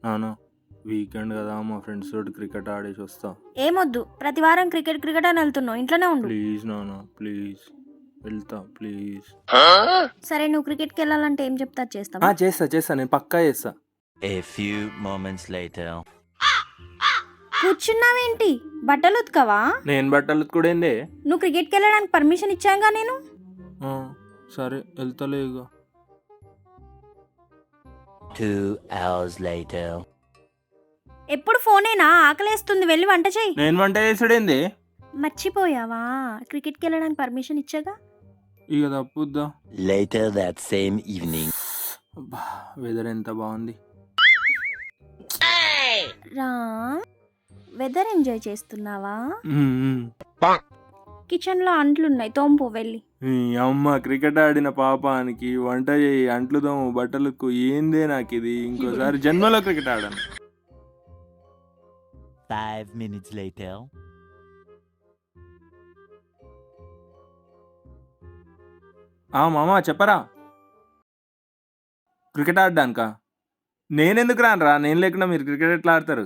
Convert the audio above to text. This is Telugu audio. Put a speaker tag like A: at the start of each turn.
A: నాన్న వీకెండ్ కదా మా ఫ్రెండ్స్ తోటి క్రికెట్ ఆడేసి వస్తా.
B: ఏమొద్దు, ప్రతి వారం క్రికెట్ అని వెళ్తున్నావు, ఇంట్లోనే ఉండు.
A: ప్లీజ్ నాన్న ప్లీజ్, వెళ్తా ప్లీజ్.
B: సరే, నువ్వు క్రికెట్కి వెళ్ళాలంటే ఏం చెప్తా చేస్తావా?
A: చేస్తా నేను పక్కా చేస్తా.
C: A few moments later.
B: కూర్చున్నావేంటి? బట్టలు ఉతకవా?
A: నేను బట్టలు కూడా ఏందే.
B: నువ్వు క్రికెట్కి వెళ్ళడానికి పర్మిషన్ ఇచ్చాగా నేను.
A: సరే వెళ్తలే ఇక.
C: 2 hours later.
B: ఎప్పుడు ఫోనేనా? ఆకలేస్తుంది, వెళ్ళి వంట చెయ్యి.
A: నేను వంట చేసుడేంది?
B: మర్చిపోయావా? క్రికెట్కి వెళ్ళడానికి పర్మిషన్ ఇచ్చాగా.
A: ఇక తప్పుద్దా.
C: Later that same evening.
A: Weather ఎంత బాగుంది.
B: రా, వెదర్ ఎంజాయ్ చేస్తున్నావా? కిచెన్ లో అంట్లున్నాయి, తోంపు వెళ్ళి.
A: ఈ అమ్మ క్రికెట్ ఆడిన పాపానికి వంట చేయి, అంట్లు తోము, బట్టలకు ఏందే నాకు ఇది. ఇంకోసారి జన్మలో క్రికెట్ ఆడాను.
C: 5 minutes later.
A: మామ చెప్పరా, క్రికెట్ ఆడడానికా? నేనెందుకు రానురా? నేను లేకుండా మీరు క్రికెట్ ఎట్లా ఆడతారు?